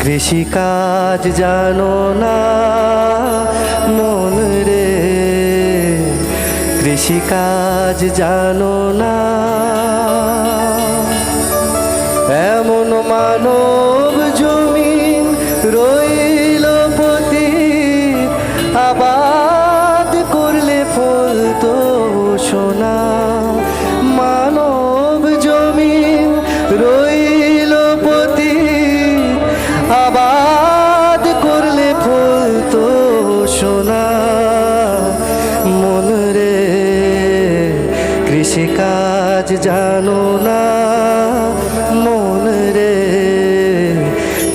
কৃষিকাজ জানো না মন রে, কৃষিকাজ জানো না। এমন মানব জমিন রইল পতিত, আবাদ করলে ফলতো সোনা। মানব জমিন রইল পতিত, আবাদ করলে ফলতো সোনা। মন রে, কৃষিকাজ জানো না মন রে,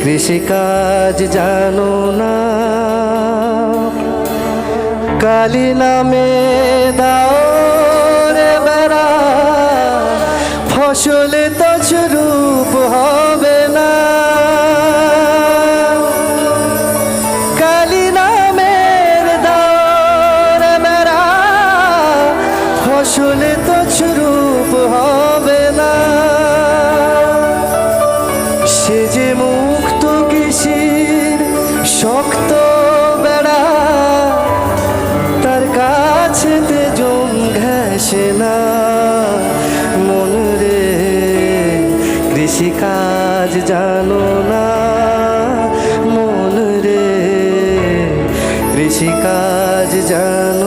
কৃষিকাজ জানো না। কালী নামে দাও রে বেড়া, ফসলে তছরূপ হবে না। কালী নামের দাও রে বেড়া, ফসলে তছরূপ হবে না। সে যে মুক্ত কৃষির শক্ত বেড়া, তার কাছেতে জম ঘেঁষে না। মন রে, কৃষিকাজ জানো না মন রে, কৃষিকাজ জানো